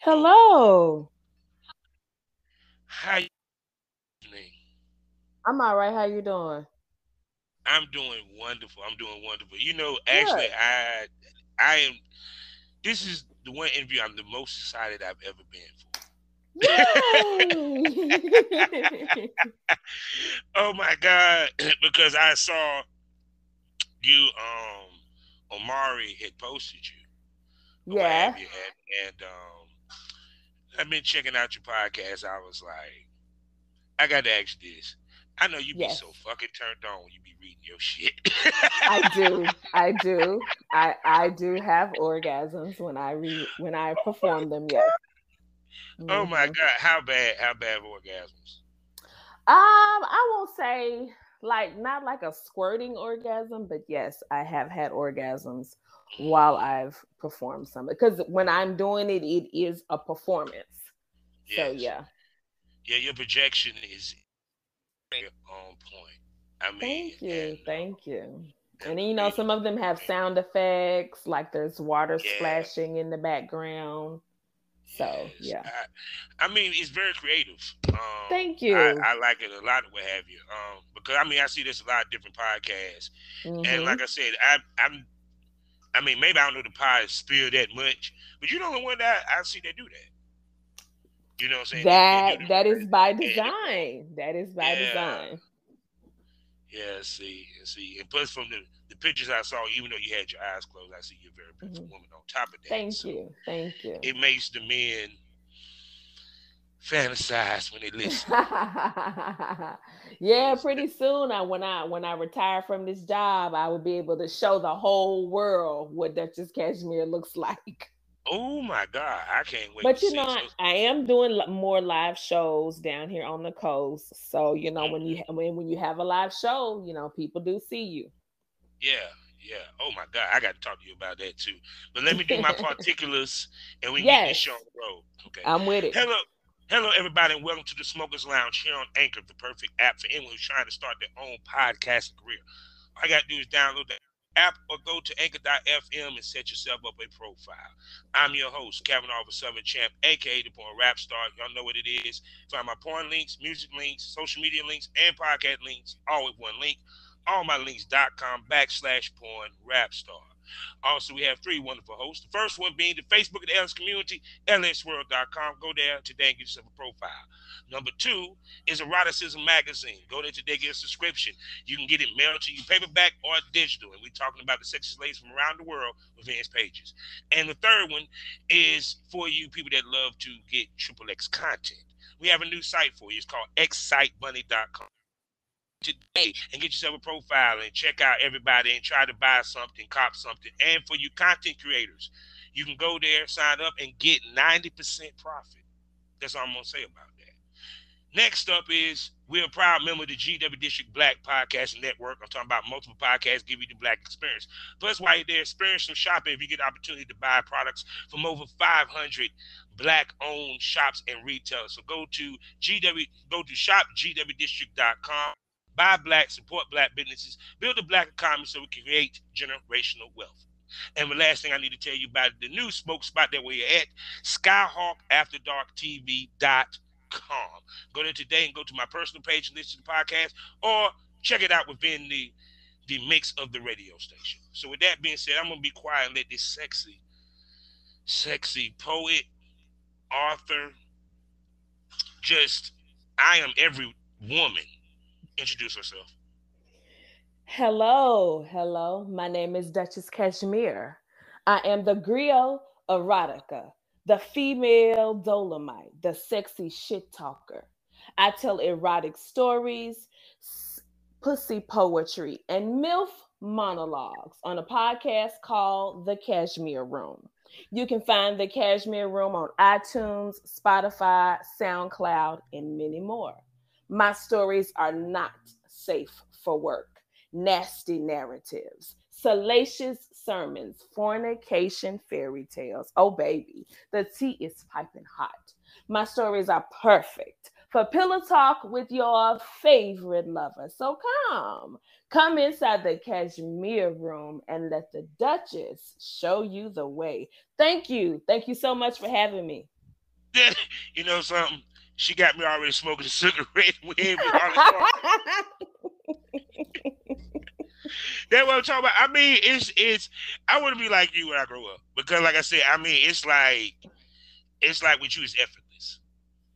Hello. How you doing? I'm all right. How you doing? I'm doing wonderful. I'm doing wonderful. Actually, Good. I am. This is the one interview I'm the most excited I've ever been for. Yay! Oh my God! Because I saw you, Omari had posted you or what have Yeah. you, and I've been checking out your podcast. I was like, I got to ask you this. I know you be Yes, so fucking turned on when you be reading your shit. I do. I do. I do have orgasms when I perform them. Yes. Oh my Hmm. God, how bad? How bad orgasms? I won't say like not like a squirting orgasm, but yes, I have had orgasms while I've performed some. Because when I'm doing it, it is a performance. So Yes. yeah. Yeah, your projection is on point. I mean, Thank you. Thank you. and And then, the way some of them have sound effects, like there's water yeah, splashing in the background. So, yes. yeah. I mean, it's very creative. Thank you. I like it a lot. What have you? Because I mean, I see this a lot of different podcasts, and Mm-hmm. like I said, I mean, maybe I don't know the pod spill that much, but you know the one that I see they do that. You know what I'm saying? They do That is by the design. That is by yeah. design. Yeah, see, and plus from the pictures I saw, even though you had your eyes closed, I see you're a very beautiful Hmm. woman. On top of that, Thank so you. Thank you. it makes the men fantasize when they listen. Yeah, Cause pretty soon when I retire from this job, I will be able to show the whole world what Duchess Cashmere looks like. oh my God, I can't wait to But see. I am doing more live shows down here on the coast. So when Mhm. when you have a live show, people do see you. Yeah, yeah. Oh my God, I got to talk to you about that too. But let me do my particulars, and we can get this Yes, show on the road. Okay. I'm with it. Hello, hello, everybody, and welcome to the Smokers Lounge here on Anchor, the perfect app for anyone who's trying to start their own podcasting career. All you got to do is download the app or go to anchor.fm and set yourself up a profile. I'm your host, Kevin Oliver Southern Champ, aka the Porn Rap Star. Y'all know what it is. Find my porn links, music links, social media links, and podcast links, all with one link. Allmylinks.com/porn rap star. Also, we have three wonderful hosts. The first one being the Facebook of the LS community, lsworld.com. Go there today and get yourself a profile. Number two is Eroticism Magazine. Go there today, get a subscription. You can get it mailed to you paperback or digital. And we're talking about the sexiest ladies from around the world with Vance pages. And the third one is for you people that love to get Triple X content. We have a new site for you. It's called xsitebunny.com today and get yourself a profile and check out everybody and try to buy something, cop something. And for you content creators, you can go there, sign up, and get 90% profit. That's all I'm going to say about that. Next up is we're a proud member of the GW District Black Podcasting Network. I'm talking about multiple podcasts give you the black experience. Plus, while you're there, experience some shopping if you get the opportunity to buy products from over 500 black-owned shops and retailers. So go to shopgwdistrict.com. Buy black, support black businesses, build a black economy so we can create generational wealth. And the last thing I need to tell you about the new smoke spot that we're at, SkyhawkAfterDarkTV.com. Go there today and go to my personal page and listen to the podcast, or check it out within the mix of the radio station. So with that being said, I'm gonna be quiet and let this sexy poet, author, just I am every woman introduce herself. Hello, hello. My name is Duchess Cashmere. I am the griot erotica, the female dolomite, the sexy shit talker. I tell erotic stories, pussy poetry, and MILF monologues on a podcast called The Cashmere Room. You can find The Cashmere Room on iTunes, Spotify, SoundCloud, and many more. My stories are not safe for work, nasty narratives, salacious sermons, fornication fairy tales. Oh, baby, the tea is piping hot. My stories are perfect for pillow talk with your favorite lover. So come inside the Cashmere Room and let the Duchess show you the way. Thank you. Thank you so much for having me. You know something? She got me already smoking a cigarette. We ain't been hardly talking. That's what I'm talking about. I mean, it's. I want to be like you when I grow up because, like I said, I mean, it's like with you, it's effortless.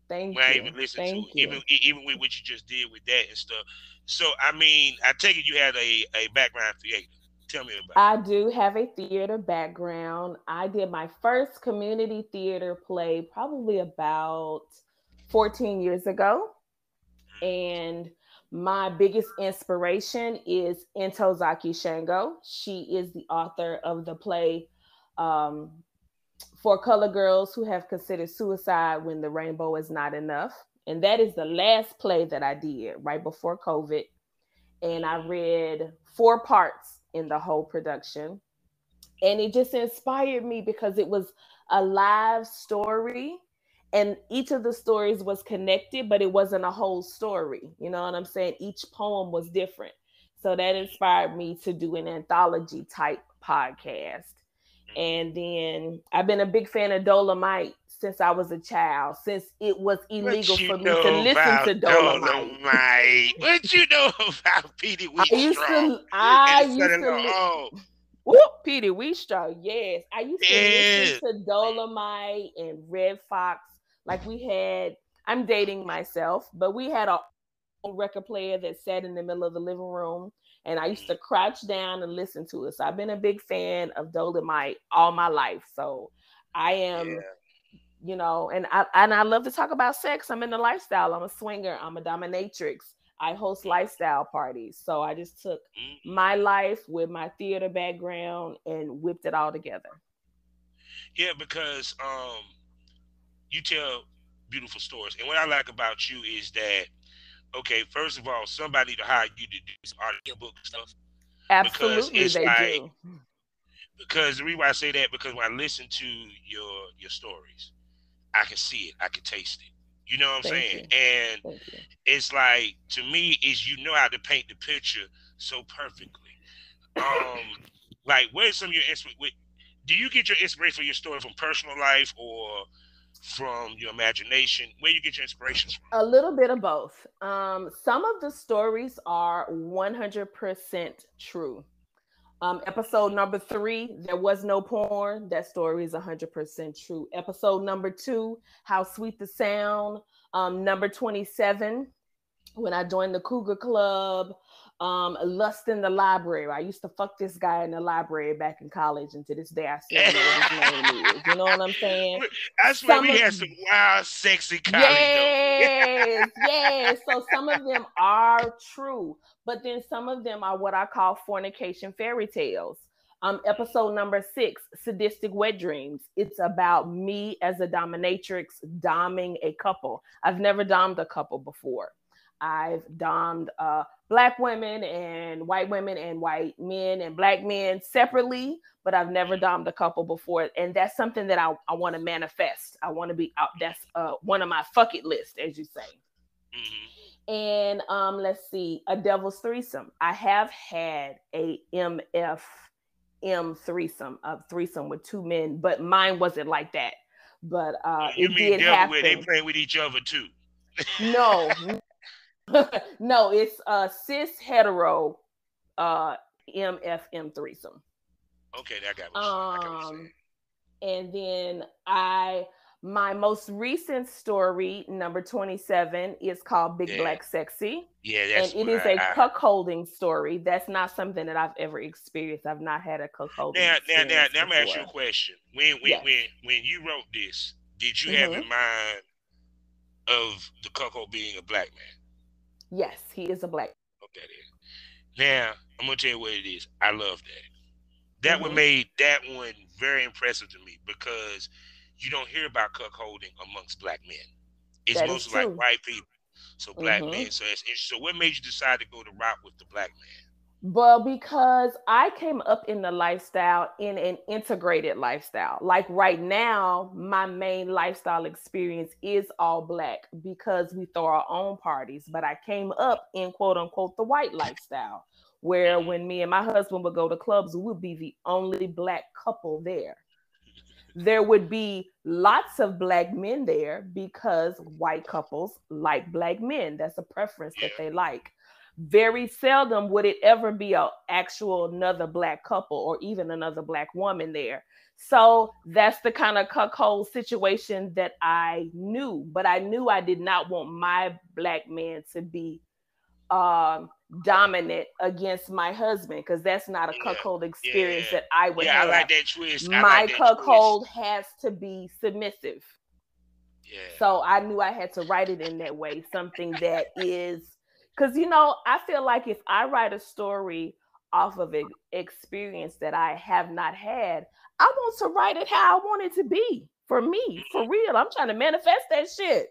Thank When I even you. listen to Thank it, you. even with what you just did with that and stuff. So I mean, I take it you had a background theater. Tell me about it. I do have a theater background. I did my first community theater play probably about 14 years ago. And my biggest inspiration is Intozaki Shango. She is the author of the play um, For Color Girls Who Have Considered Suicide When the Rainbow Is Not Enough. And that is the last play that I did right before COVID. And I read 4 parts in the whole production. And it just inspired me because it was a live story, and each of the stories was connected, but it wasn't a whole story. You know what I'm saying? Each poem was different. So that inspired me to do an anthology type podcast. And then I've been a big fan of Dolomite since I was a child, since it was illegal What you for me to know listen about to Dolomite. Dolomite? What you know about Petey I used Wheatstraw to and I the used to son-in-law? li- Oh, Whoop, Petey Wheatstraw, yes. I used to listen yeah. to Dolomite and Red Fox. Like we had, I'm dating myself, but we had a record player that sat in the middle of the living room, and I used to crouch down and listen to it. So I've been a big fan of Dolomite all my life. So I am, Yeah. and I love to talk about sex. I'm in the lifestyle. I'm a swinger. I'm a dominatrix. I host lifestyle parties. So I just took Mm-hmm. my life with my theater background and whipped it all together. Yeah, because you tell beautiful stories, and what I like about you is that okay, first of all, somebody need to hire you to do some audiobook stuff because Absolutely, it's they like do. because the reason why I say that because when I listen to your stories, I can see it, I can taste it. You know what I'm Thank saying? you. And Thank you. it's like to me is you know how to paint the picture so perfectly. Um, like where's some of your inspiration? Do you get your inspiration for your story from personal life or from your imagination? Where you get your inspirations from? A little bit of both. Some of the stories are 100% true. Episode number 3, there was no porn. That story is 100% true. Episode number 2, how sweet the sound. Number 27, when I joined the Cougar Club. Lust in the library. I used to fuck this guy in the library back in college, and to this day I still don't know what his name is. You know what I'm saying? I swear Some we of had some wild, sexy college though. Yes, yes. So some of them are true, but then some of them are what I call fornication fairy tales. Episode number 6, sadistic wet dreams. It's about me as a dominatrix doming a couple. I've never domed a couple before. I've domed black women and white men and black men separately, but I've never domed a couple before. And that's something that I want to manifest. I want to be out. That's one of my fuck it list, as you say. Mm-hmm. And let's see, a devil's threesome. I have had a threesome, a threesome with 2 men, but mine wasn't like that. But You it mean did devil where they happen. playing with each other too? No, no, it's a cis hetero uh MFM threesome. Okay, I got what you're saying. I got what you're Um saying. and then I my most recent story, number 27, is called Big Yeah, Black Sexy. yeah, And that's it what is a I cuckolding story. That's not something that I've ever experienced. I've not had a cuckolding experience now. I'm gonna ask you a before. question. Yes. When you wrote this, did you have Hmm. in mind of the cuckold being a black man? Yes, he is a black. Okay, then. Now I'm gonna tell you what it is. I love that. That one Hmm. made that one very impressive to me because you don't hear about cuckolding amongst black men. It's That is mostly like true. white people. So black Hmm. men. So it's interesting. So what made you decide to go the route with the black man? Well, because I came up in the lifestyle in an integrated lifestyle. Like right now, my main lifestyle experience is all black because we throw our own parties. But I came up in quote unquote the white lifestyle, where Mm-hmm. when me and my husband would go to clubs, we would be the only black couple there. There would be lots of black men there because white couples like black men. That's a preference that they Yeah. like. Very seldom would it ever be a actual another black couple or even another black woman there. So that's the kind of cuckold situation that I knew, but I knew I did not want my black man to be um dominant against my husband because that's not a Yeah. cuckold Yeah. experience Yeah. that I would Yeah. I have. like that twist. I like My that twist. cuckold has to be submissive. Yeah. So I knew I had to write it in that way, something that is because I feel like if I write a story off of an experience that I have not had, I want to write it how I want it to be for me, for real. I'm trying to manifest that shit.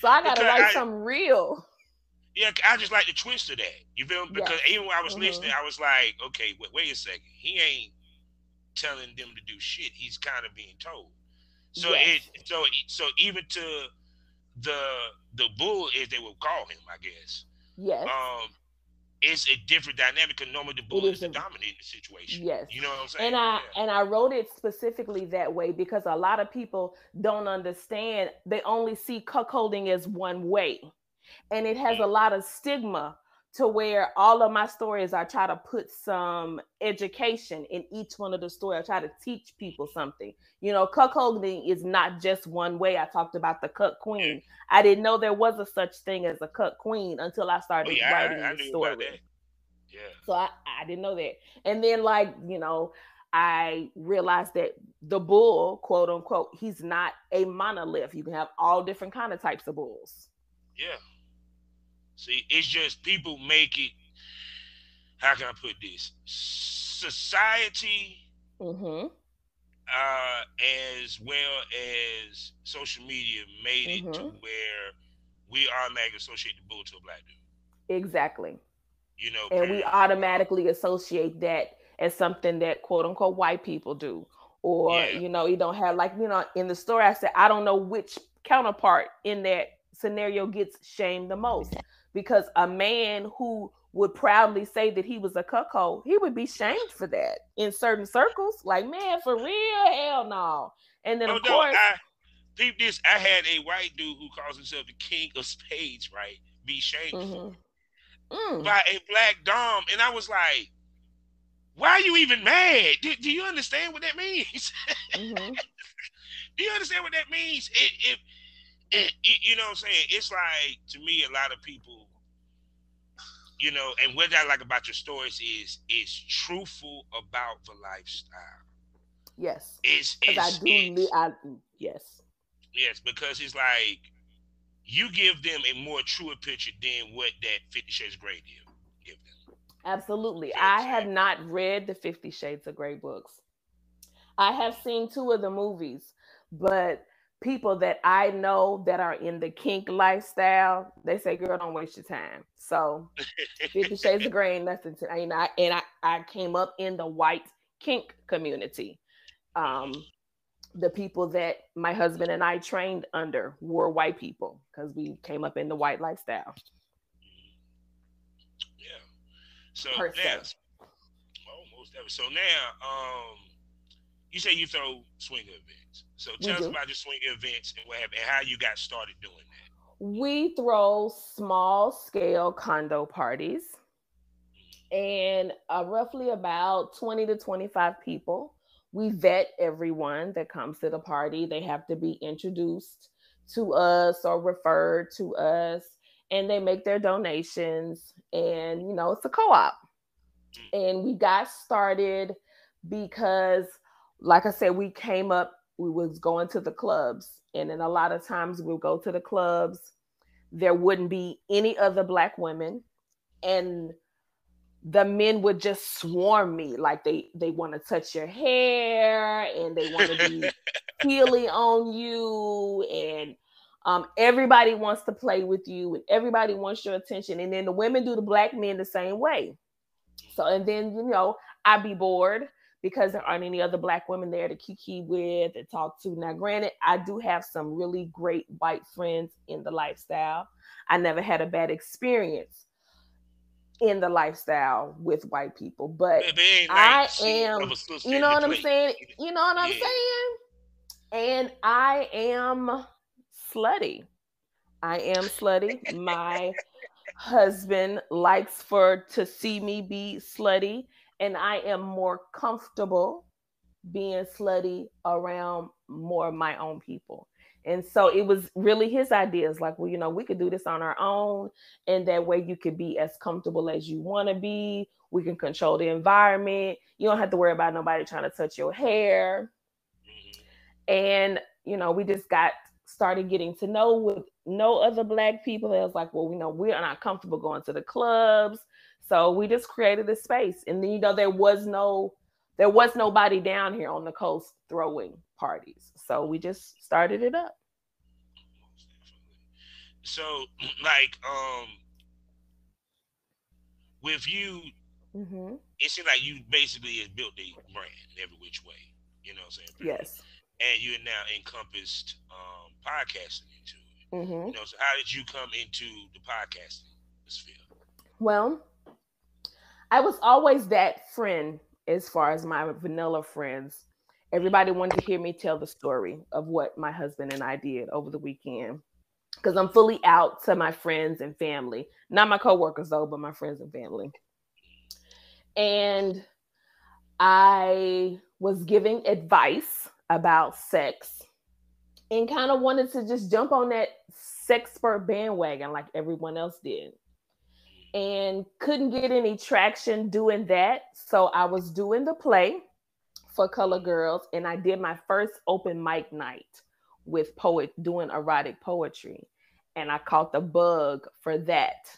So I got to Because write something real. yeah, I just like the twist of that. You feel me? Because Yes. even when I was listening, Hmm. I was like, okay, wait a second. He ain't telling them to do shit. He's kind of being told. So Yes. even to the bull, as they will call him, I guess. Yes. Um, it's a different dynamic because normally the It bull is is the a dominant in the situation. yes. You know what I'm saying? And I wrote it specifically that way because a lot of people don't understand. They only see cuckolding as one way. And it has Yeah. a lot of stigma to where all of my stories I try to put some education in each one of the stories. I try to teach people something. Cuckolding is not just one way. I talked about the cuck Yeah. queen. I didn't know there was a such thing as a cuck queen until I Oh started yeah, writing I the knew about story. that. Yeah. So I didn't know that. And then I realized that the bull, quote unquote, he's not a monolith. You can have all different kind of types of bulls. Yeah. See, it's just people make it. How can I put this? Society, Mm-hmm. uh, as well as social media, made it to Mm-hmm. where we automatically associate the bull to a black dude. Exactly. And we Period. automatically associate that as something that quote unquote white people do. Or, Yeah, you don't have in the story I said I don't know which counterpart in that scenario gets shamed the most. Because a man who would proudly say that he was a cuckold, he would be yeah. shamed for that in certain circles. Like, man, for real, hell no. And then Oh of no, course, I peep this. I had a white dude who calls himself the king of spades, right? Be shamed for mm-hmm, it mm, by a black dom, and I was like, "Why are you even mad? Do you understand what that means? mm-hmm, Do you understand what that means? You know what I'm saying? It's like to me, a lot of people, and what I like about your stories is truthful about the lifestyle. yes. It's Because I it's do, it's yes. yes, because it's like you give them a more truer picture than what that 50 Shades of Grey did give them. Absolutely. Feel what I'm I have saying? not read the 50 Shades of Grey books. I have seen two of the movies, but people that I know that are in the kink lifestyle, they say, girl, don't waste your time. So 50 Shades of Grey ain't nothing to, I came up in the white kink community. Mhm. Um, the people that my husband and I trained under were white people because we came up in the white lifestyle Yeah. So per now, se. almost ever. So now, you say you throw swinger events. So We tell us do. about your swinger events and what happened and how you got started doing that. We throw small scale condo parties and roughly about 20 to 25 people. We vet everyone that comes to the party. They have to be introduced to us or referred to us, and they make their donations. And, it's a co op. Mm. And we got started because, like I said, we came up, we was going to the clubs. And then a lot of times we'll go to the clubs, there wouldn't be any other black women. And the men would just swarm me like they want to touch your hair and they want to be feely on you and everybody wants to play with you and everybody wants your attention and then the women do the black men the same way. So and then I'd be bored because there aren't any other black women there to kiki with and talk to. Now granted, I do have some really great white friends in the lifestyle. I never had a bad experience. in the lifestyle with white people. But They ain't like I seeing am, another sister you in know the what I'm plate. saying? You know what I'm Yeah. saying? And I am slutty. I am slutty. My husband likes for to see me be slutty, and I am more comfortable being slutty around more of my own people. And so it was really his ideas like, well, we could do this on our own. And that way you could be as comfortable as you want to be. We can control the environment. You don't have to worry about nobody trying to touch your hair. Mm-hmm. And, we just got started getting to know with no other black people. It was like, well, we're not comfortable going to the clubs. So we just created a space. And then, there was nobody down here on the coast throwing parties. So we just started it up. Most definitely. So, like, with you, Hmm. it seems like you basically has built a brand every which way. You know what I'm saying? Pretty much. Yes. And you're now encompassed podcasting into it. Hmm. So how did you come into the podcasting sphere? Well, I was always that friend as far as my vanilla friends. Everybody wanted to hear me tell the story of what my husband and I did over the weekend because I'm fully out to my friends and family. Not my coworkers though, but my friends and family. And I was giving advice about sex and kind of wanted to just jump on that sexpert bandwagon like everyone else did. And couldn't get any traction doing that. So I was doing the play for Color Girls and I did my first open mic night with doing erotic poetry. And I caught the bug for that.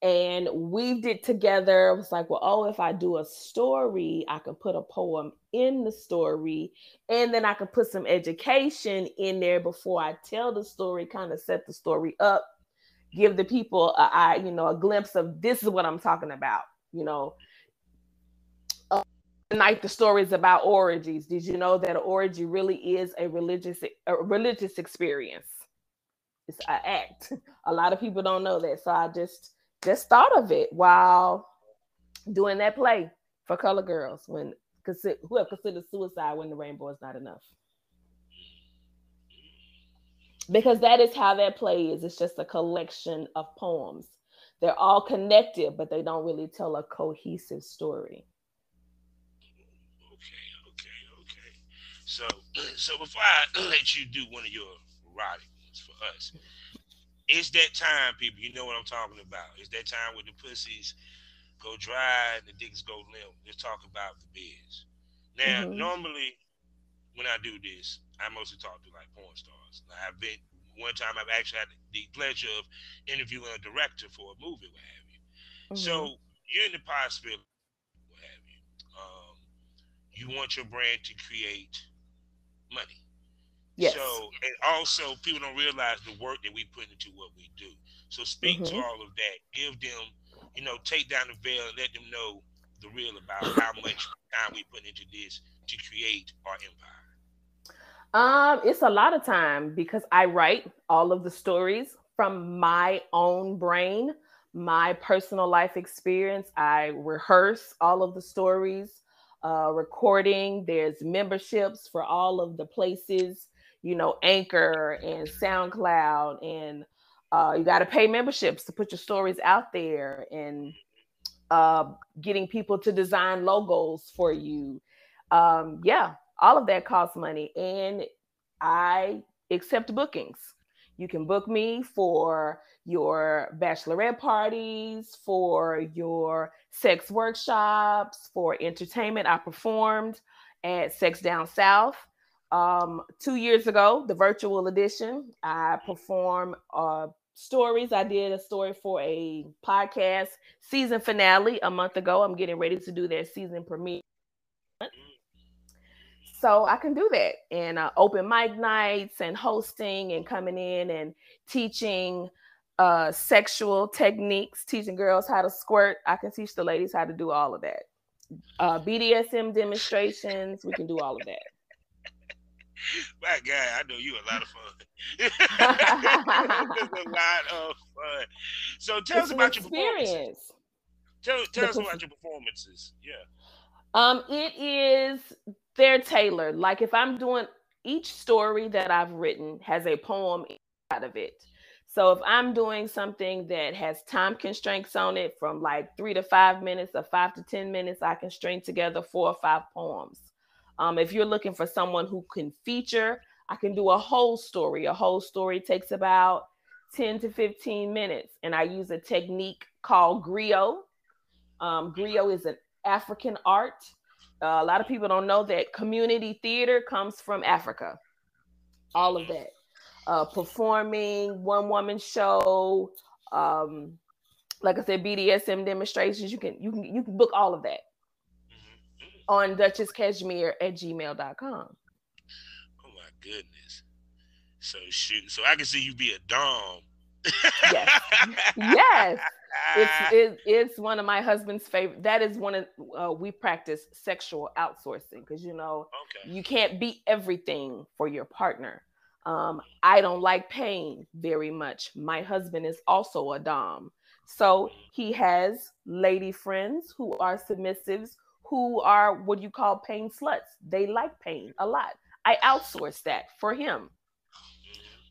And weaved it together. It was like, well, oh, if I do a story, I can put a poem in the story, and then I can put some education in there before I tell the story, kind of set the story up, give the people a glimpse of this is what I'm talking about. You know, Tonight the story is about orgies. Did you know that an orgy really is a religious experience? It's an act. A lot of people don't know that, so I just thought of it while doing that play for Color Girls who have considered suicide when the rainbow is not enough. Because that is how that play is. It's just a collection of poems. They're all connected, but they don't really tell a cohesive story. Okay, okay, okay. So, so before I let you do one of your erotic ones for us, it's that time, people. You know what I'm talking about. It's that time where the pussies go dry and the dicks go limp. Let's talk about the biz. Now, Hmm. normally when I do this, I mostly talk to like porn stars. I've been one time I've actually had the pleasure of interviewing a director for a movie, what have you. Hmm. So you're in the possibility, what have you. Um, you want your brand to create money. Yes. So, and also people don't realize the work that we put into what we do. So speak to Hmm. all of that. Give them, take down the veil and let them know the real about how much time we put into this to create our empire. It's a lot of time because I write all of the stories from my own brain, my personal life experience. I rehearse all of the stories, recording. There's memberships for all of the places, Anchor and SoundCloud, and you got to pay memberships to put your stories out there, and uh, getting people to design logos for you. Yeah, all of that costs money. And I accept bookings. You can book me for your bachelorette parties, for your sex workshops, for entertainment. I performed at Sex Down South. 2 years ago, the virtual edition, I performed stories. I did a story for a podcast season finale a month ago. I'm getting ready to do their season premiere. So I can do that, and open mic nights and hosting and coming in and teaching sexual techniques, teaching girls how to squirt. I can teach the ladies how to do all of that. BDSM demonstrations, we can do all of that. My God, I know you a lot of fun. Just a lot of fun. So tell us It's an about your performances. experience. Tell The us about your performances. Yeah. it is they're tailored. Like if I'm doing each story that I've written has a poem inside of it. So if I'm doing something that has time constraints on it from like 3 to 5 minutes or 5 to 10 minutes, I can string together 4 or 5 poems. If you're looking for someone who can feature, I can do a whole story. A whole story takes about 10 to 15 minutes. And I use a technique called griot. Griot is an African art. A lot of people don't know that community theater comes from Africa. All of Mm-hmm. that. Performing, one woman show, um, like I said, BDSM demonstrations. You can book all of that Mm-hmm. on duchesscashmere@gmail.com. Oh my goodness. So shoot. So I can see you be a dom. Yes. Yes. It's one of my husband's favorite. That is one of we practice sexual outsourcing because Okay. you can't be everything for your partner. I don't like pain very much. My husband is also a dom, so he has lady friends who are submissives, who are what you call pain sluts. They like pain a lot. I outsource that for him.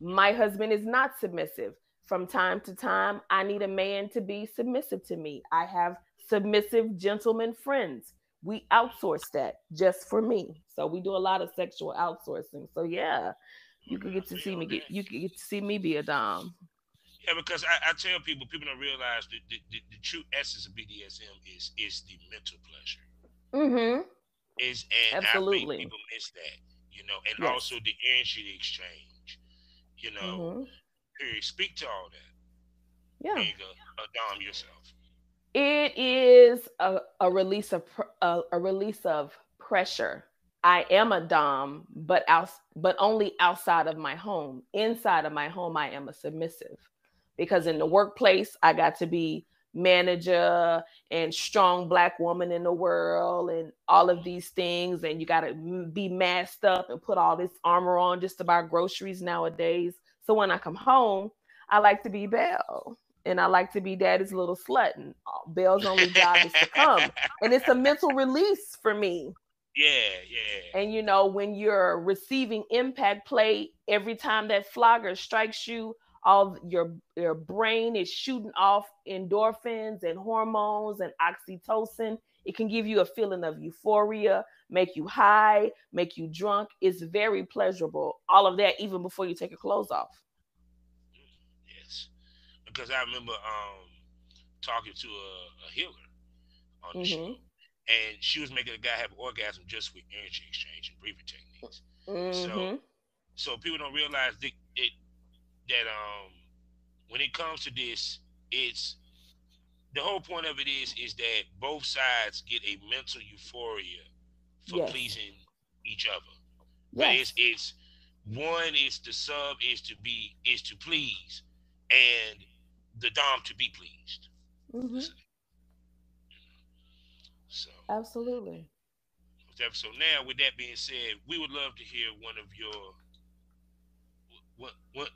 My husband is not submissive. From time to time, I need a man to be submissive to me. I have submissive gentleman friends. We outsource that just for me. So we do a lot of sexual outsourcing. So yeah, you could Okay, I get to see feel me that. you could get to see me be a dom. Yeah, because I tell people don't realize the true essence of BDSM is the mental pleasure. Mhm. And I think Absolutely. people miss that, and also Yes. the energy exchange, you know. Mhm. Period. Speak to all that. Yeah. Being a dom yourself. It is a release of a release of pressure. I am a dom, but only outside of my home. Inside of my home, I am a submissive, because in the workplace, I got to be manager and strong black woman in the world and all of these things, and you got to be masked up and put all this armor on just to buy groceries nowadays. So when I come home, I like to be Belle, and I like to be daddy's little slut. And Belle's only job is to come. And it's a mental release for me. Yeah, yeah. And when you're receiving impact play, every time that flogger strikes you, all your brain is shooting off endorphins and hormones and oxytocin. It can give you a feeling of euphoria, make you high, make you drunk. It's very pleasurable. All of that even before you take your clothes off. Yes. Because I remember talking to a healer on the Mhm. show, and she was making a guy have an orgasm just with energy exchange and breathing techniques. So Mhm. so people don't realize that when it comes to this, it's the whole point of it is that both sides get a mental euphoria for Yes. pleasing each other. But Yes. it's one is the sub is to please, and the dom to be pleased. Mhm. So Absolutely. so now with that being said, we would love to hear one of your what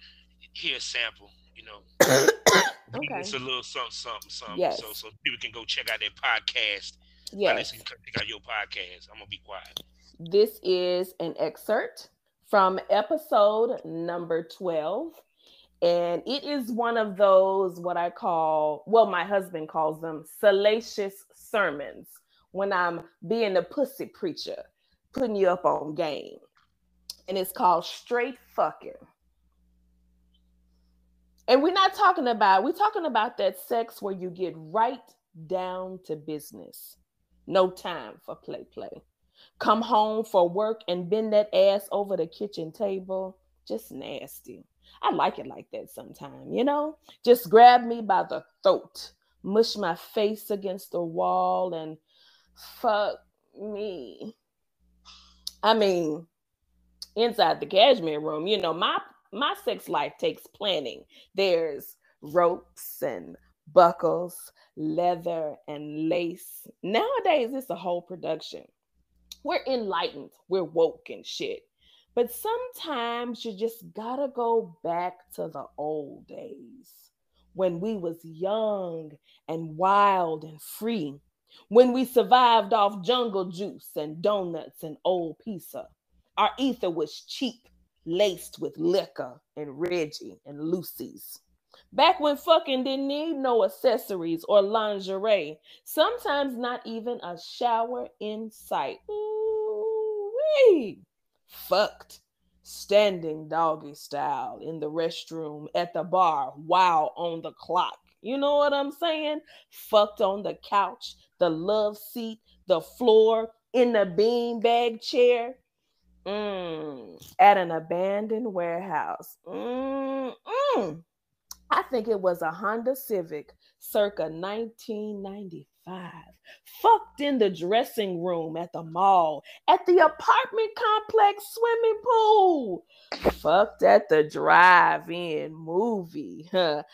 hear a sample. Give us Okay. a little something, something, something, so Yes. so people can go check out their podcast. My listeners Yes. can check out your podcast. I'm gonna be quiet. This is an excerpt from episode number 12. And it is one of those, what I call, well, my husband calls them salacious sermons, when I'm being a pussy preacher, putting you up on game. And it's called Straight Fucking. And we're talking about that sex where you get right down to business. No time for play. Come home for work and bend that ass over the kitchen table. Just nasty. I like it like that sometime. Just grab me by the throat, mush my face against the wall, and fuck me. I mean, inside the cashmere room, my sex life takes planning. There's ropes and buckles, leather and lace. Nowadays, it's a whole production. We're enlightened, we're woke and shit. But sometimes you just gotta go back to the old days when we was young and wild and free, when we survived off jungle juice and donuts and old pizza. Our ether was cheap, laced with liquor and Reggie and Lucy's. Back when fucking didn't need no accessories or lingerie, sometimes not even a shower in sight. Ooh-wee. Fucked. Standing doggy style in the restroom, at the bar, while on the clock. You know what I'm saying? Fucked on the couch, the love seat, the floor, in the beanbag chair. At an abandoned warehouse. I think it was a Honda Civic circa 1995. Fucked in the dressing room at the mall, at the apartment complex swimming pool. Fucked at the drive-in movie. I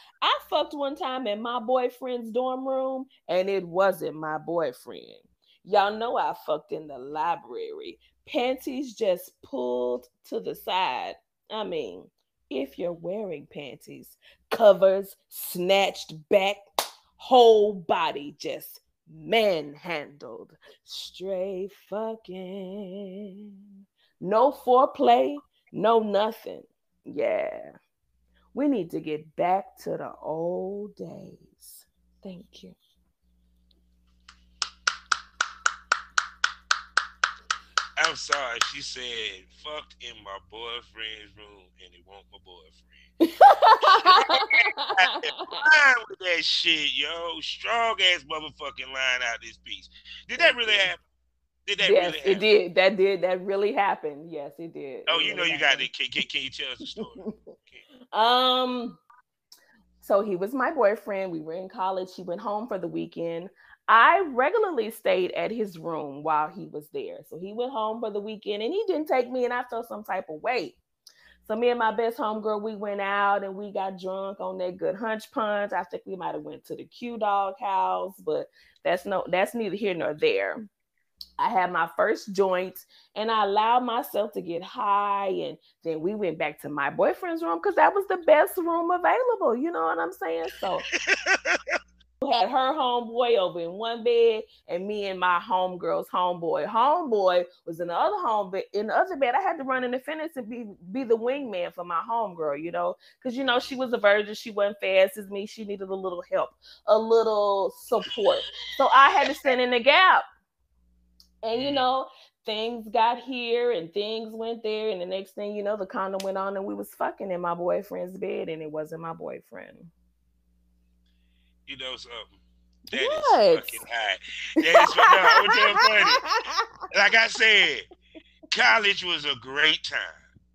fucked one time in my boyfriend's dorm room, and it wasn't my boyfriend. Y'all know I fucked in the library. Panties just pulled to the side. I mean, if you're wearing panties, covers snatched back, whole body just manhandled. Straight fucking. No foreplay, no nothing. Yeah. We need to get back to the old days. Thank you. I'm sorry. She said, fucked in my boyfriend's room and it won't my boyfriend. Line with that shit, yo. Strong ass motherfucking line out this piece. Did that really happen? Did that Yes, really happen? it did. That did. That really happened. Yes, it did. Oh, It you know really you got happened. it. Can you tell us the story? um, so he was my boyfriend. We were in college. He went home for the weekend. I regularly stayed at his room while he was there. So he went home for the weekend and he didn't take me, and I felt some type of way. So me and my best homegirl, we went out and we got drunk on that good hunch punch. I think we might have went to the Q Dog house, but that's neither here nor there. I had my first joint and I allowed myself to get high. And then we went back to my boyfriend's room because that was the best room available. You know what I'm saying? So had her homeboy over in one bed and me and my homegirl's homeboy. Homeboy was in the other home bed. In the other bed, I had to run in the fence and be the wingman for my homegirl, because she was a virgin, she wasn't fast as me, she needed a little help, a little support. So I had to stand in the gap. And things got here and things went there, and the next thing you know, the condom went on and we was fucking in my boyfriend's bed, and it wasn't my boyfriend. You know something? That is fucking high. That is funny. Like I said, college was a great time.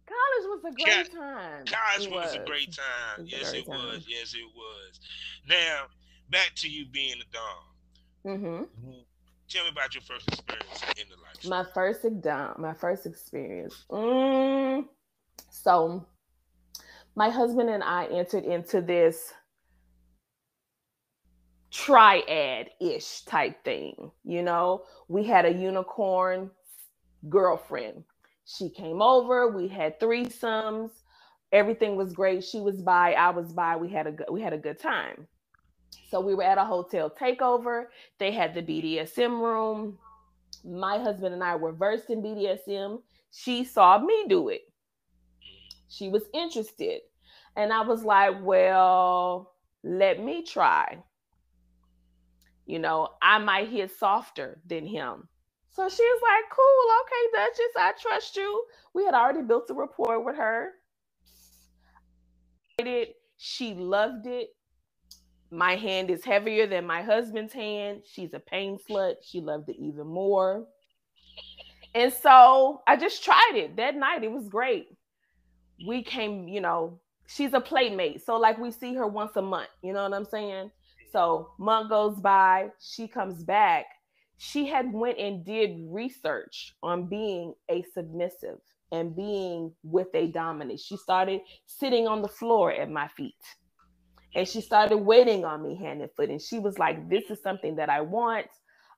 College was a great time. College was a great time. Yes, it was. Yes, it was. Now, back to you being a dom. Mm-hmm. Tell me about your first experience in the life. My first experience. So, my husband and I entered into this triad-ish type thing. We had a unicorn girlfriend. She came over. We had threesomes. Everything was great. She was by, I was by. We had a good time. So we were at a hotel takeover. They had the BDSM room. My husband and I were versed in BDSM. She saw me do it. She was interested. And I was like, well, let me try. I might hit softer than him. So she was like, cool, okay, Duchess, I trust you. We had already built a rapport with her. She loved it. My hand is heavier than my husband's hand. She's a pain slut. She loved it even more. And so I just tried it that night. It was great. We came, she's a playmate. So like we see her once a month. You know what I'm saying? So month goes by. She comes back. She had went and did research on being a submissive and being with a dominant. She started sitting on the floor at my feet. And she started waiting on me hand and foot. And she was like, this is something that I want.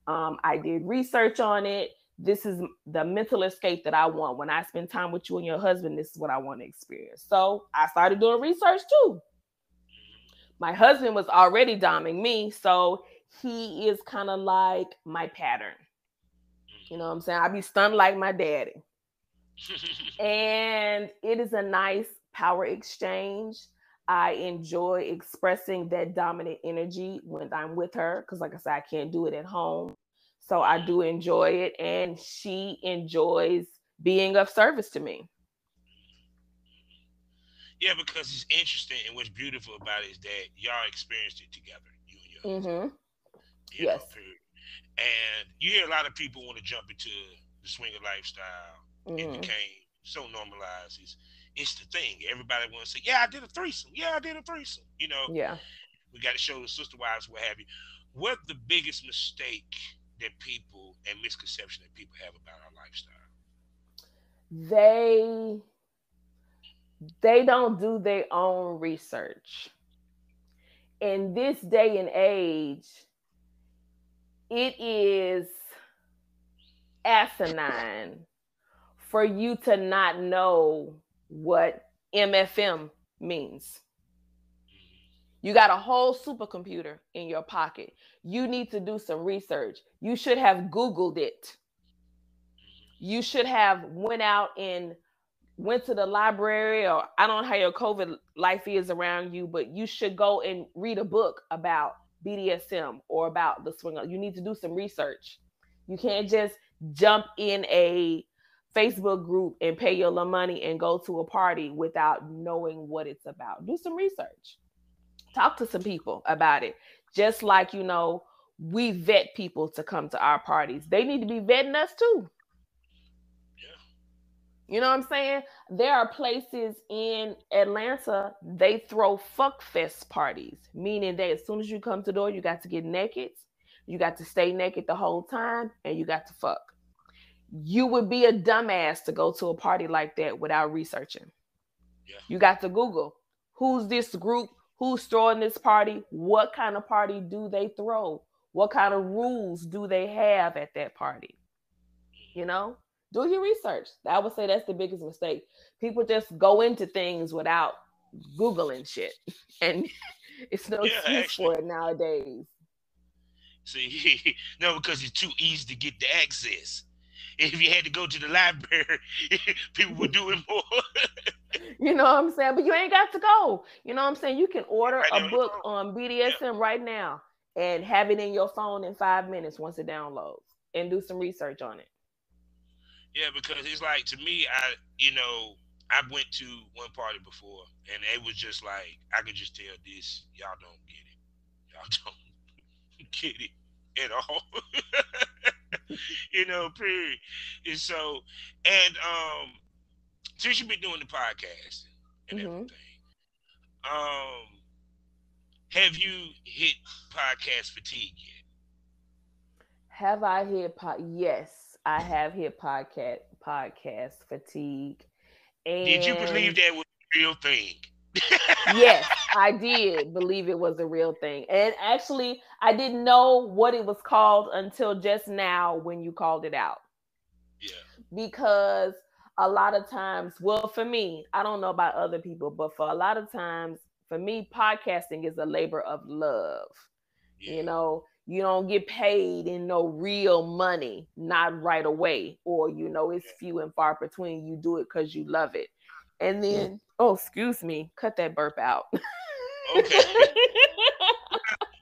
I did research on it. This is the mental escape that I want. When I spend time with you and your husband, this is what I want to experience. So I started doing research too. My husband was already doming me, so he is kind of like my pattern. You know what I'm saying? I be stunned like my daddy. And it is a nice power exchange. I enjoy expressing that dominant energy when I'm with her because, like I said, I can't do it at home. So I do enjoy it, and she enjoys being of service to me. Yeah, because it's interesting, and what's beautiful about it is that y'all experienced it together, you and your husband. Mm-hmm. You know, Yes. period. And you hear a lot of people want to jump into the swinger lifestyle. It Mm-hmm. became so normalized. It's the thing. Everybody wants to say, "Yeah, I did a threesome. Yeah, I did a threesome." You know, Yeah. we got to show the sister wives, what have you. What the biggest mistake that people and misconception that people have about our lifestyle? They they don't do their own research. In this day and age, it is asinine for you to not know what MFM means. You got a whole supercomputer in your pocket. You need to do some research. You should have Googled it. You should have went to the library, or I don't know how your COVID life is around you, but you should go and read a book about BDSM or about the swinger. You need to do some research. You can't just jump in a Facebook group and pay your little money and go to a party without knowing what it's about. Do some research. Talk to some people about it. Just like, we vet people to come to our parties. They need to be vetting us too. Yeah. You know what I'm saying? There are places in Atlanta, they throw fuck fest parties, meaning that as soon as you come to the door, you got to get naked. You got to stay naked the whole time, and you got to fuck. You would be a dumbass to go to a party like that without researching. Yeah. You got to Google who's this group, who's throwing this party, what kind of party do they throw, what kind of rules do they have at that party. You know, do your research. I would say that's the biggest mistake. People just go into things without Googling shit. And it's no Yeah, excuse actually. for it nowadays. See, no, because it's too easy to get the access. If you had to go to the library, people would do it more. You know what I'm saying? But you ain't got to go. You know what I'm saying? You can order Right a there on your book phone. on Yeah. BDSM right now and have it in your phone in 5 minutes once it downloads and do some research on it. Yeah, because it's like to me, I went to one party before, and it was just like I could just tell this y'all don't get it, y'all don't get it at all. Period. And so, and since you've been doing the podcast and Mm-hmm. everything, um, have you hit podcast fatigue yet? Have I hit Yes, I have hit podcast fatigue. Did you believe And that was a real thing? yes, I did believe it was a real thing. And actually, I didn't know what it was called until just now when you called it out. Yeah. Because a lot of times, well, for me, I don't know about other people, but for a lot of times, for me, podcasting is a labor of love. Yeah. You don't get paid in no real money, not right away, or it's few and far between. You do it because you love it. And then, oh, excuse me, cut that burp out. Okay.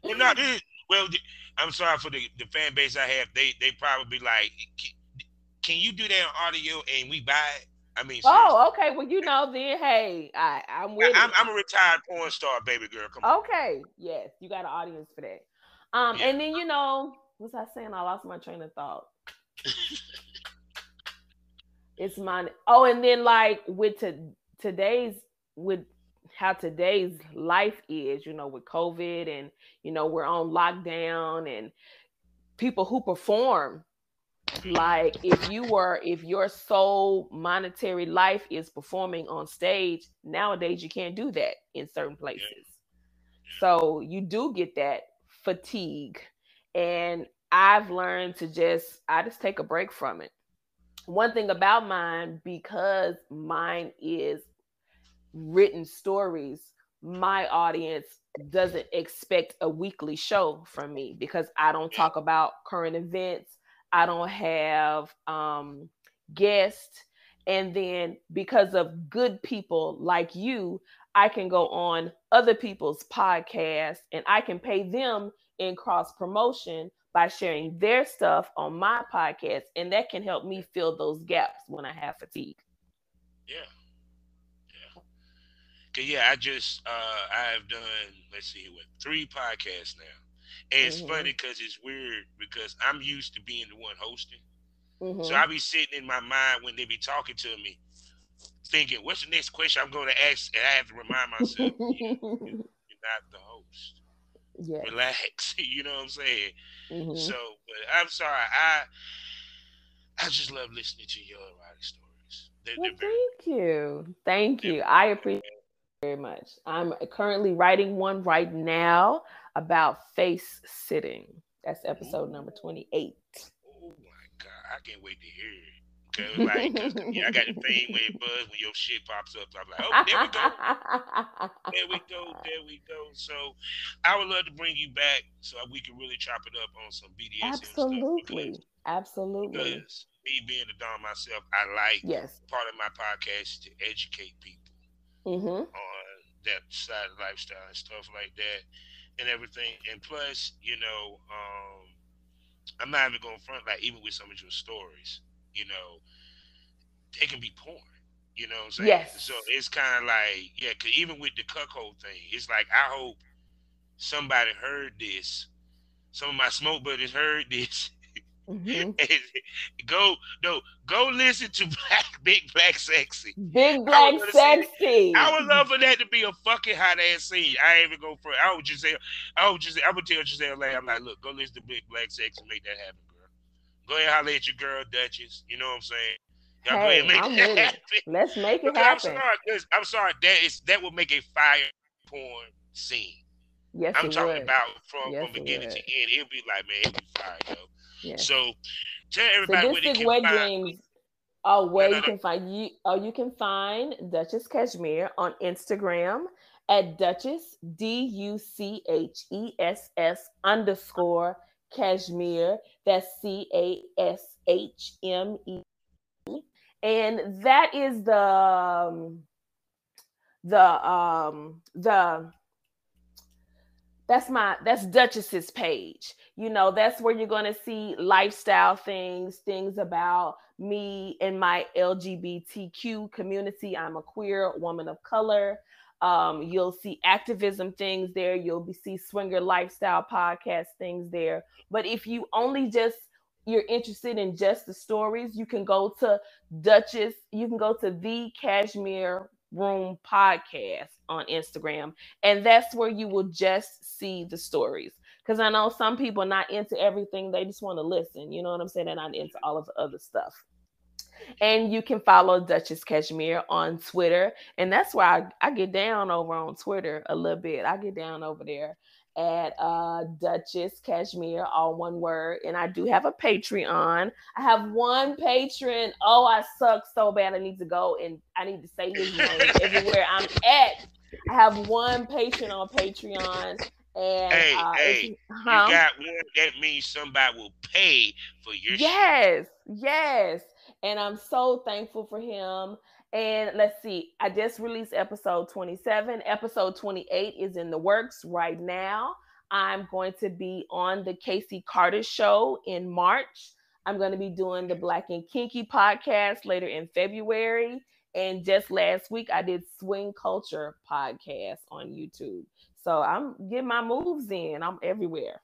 Well, not this. Well, I'm sorry for the fan base I have. They probably like, can you do that on audio and we buy it? I mean, seriously. Oh, okay. Well, then, hey, I'm with I'm, it. I'm a retired porn star, baby girl. Come on. Okay, yes, you got an audience for that. Yeah. And then what was I saying? I lost my train of thought. It's mine. Oh, and then like today's with how today's life is, with COVID, and we're on lockdown, and people who perform, like if your sole monetary life is performing on stage, nowadays you can't do that in certain Yeah. places. So you do get that fatigue. And I've learned to I just take a break from it. One thing about mine, because mine is written stories, my audience doesn't expect a weekly show from me because I don't Yeah. talk about current events. I don't have guests. And then because of good people like you, I can go on other people's podcasts and I can pay them in cross promotion by sharing their stuff on my podcast. And that can help me fill those gaps when I have fatigue. Yeah. Yeah. Cause yeah, I've done, let's see what, 3 podcasts now. And it's Mm-hmm. funny because it's weird because I'm used to being the one hosting. So Mm-hmm. I be sitting in my mind when they be talking to me, thinking, what's the next question I'm going to ask? And I have to remind myself, you're not the host. Yes. Relax. You know what I'm saying? Mm-hmm. So, but I'm sorry. I just love listening to your erotic stories. Well, They're very thank you. Thank they're you. very I good, appreciate man. it very much. I'm currently writing one right now about face sitting. That's episode number Ooh, 28. oh my God, I can't wait to hear it. Cause like, cause yeah, I got the thing when it buzz when your shit pops up. I'm like, oh, there we go. There we go. There we go. So, I would love to bring you back so we can really chop it up on some BDSM stuff Absolutely. Absolutely. because me being a dom myself, I like Yes. part of my podcast to educate people Mm-hmm. on that side of lifestyle and stuff like that and everything. And plus, I'm not even going to front like even with some of your stories, you know, they can be porn. You know what I'm saying? So Yes. it's kind of like, yeah, cause even with the cuckold thing, it's like I hope somebody heard this. Some of my smoke buddies heard this. Mm-hmm. And go no, go listen to Big Black Sexy. Big I would Black love to see that. I Sexy. would love for that to be a fucking hot ass scene. I ain't even go for it. I would tell Giselle Lay, I'm like, look, go listen to Big Black Sexy and make that happen, girl. Go ahead and holler at your girl Duchess. You know what I'm saying? Y'all go ahead and Hey, make I'm that with it. happen. Let's make it Because happen. I'm sorry, that would make a fire porn scene. Yes, I'm it talking would. about from Yes, it beginning to would. end. It'll be like, man, it'll be fire, yo. Yes. So tell everybody where they Sadistic can Wet find. Dreams. Oh, No, where no, you no. can find you? Oh, you can find Duchess Cashmere on Instagram at Duchess DUCHESS _Cashmere. That's CASHME, and that is the that's Duchess's page. That's where you're going to see lifestyle things about me and my LGBTQ community. I'm a queer woman of color. You'll see activism things there. You'll see swinger lifestyle podcast things there. But if you only just you're interested in just the stories, you can go to Duchess. You can go to the Cashmere Room podcast on Instagram, and that's where you will just see the stories. Because I know some people are not into everything; they just want to listen. You know what I'm saying? They're not into all of the other stuff. And you can follow Duchess Cashmere on Twitter, and that's where I get down over on Twitter a little bit. I get down over there at Duchess Cashmere, all one word. And I do have a Patreon. I have one patron. Oh, I suck so bad. I need to go and I need to say his name everywhere I'm at. I have one patron on Patreon, and it's hey, you huh. got one. That means somebody will pay for your shit. Yes, yes. And I'm so thankful for him. And let's see, I just released episode 27. Episode 28 is in the works right now. I'm going to be on the Casey Carter show in March. I'm going to be doing the Black and Kinky podcast later in February. And just last week, I did Swing Culture podcast on YouTube. So I'm getting my moves in. I'm everywhere.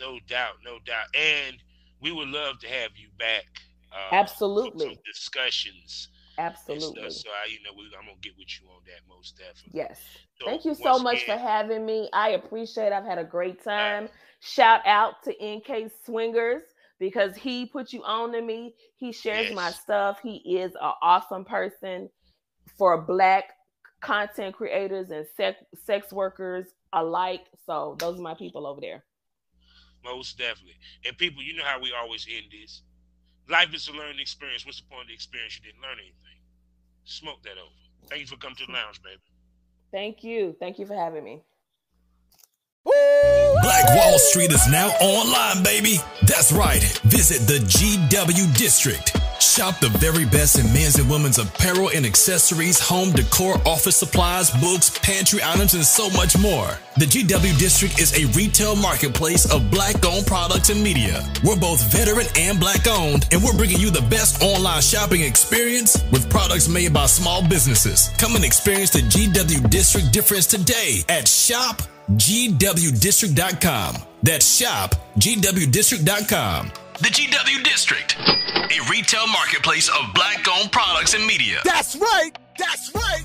No doubt, no doubt. And we would love to have you back for some Absolutely. discussions and stuff. Absolutely. So I'm gonna get with you on that most definitely. Yes. So Thank you so once much for again, having me. I appreciate it. I've had a great time. uh, Shout out to NK Swingers because he put you on to me. He shares my yes, stuff. He is an awesome person for black content creators and sex workers alike. So those are my people over there. most definitely. And people, you know how we always end this. Life is a learning experience. What's the point of the experience? You didn't learn anything. Smoke that over. Thank you for coming to the lounge, baby. Thank you. Thank you for having me. Black Wall Street is now online, baby. That's right. Visit the GW District. Shop the very best in men's and women's apparel and accessories, home decor, office supplies, books, pantry items, and so much more. The GW District is a retail marketplace of Black-owned products and media. We're both veteran and Black-owned, and we're bringing you the best online shopping experience with products made by small businesses. Come and experience the GW District difference today at shopgwdistrict.com. That's shopgwdistrict.com. The GW District, a retail marketplace of Black-owned products and media. That's right. That's right.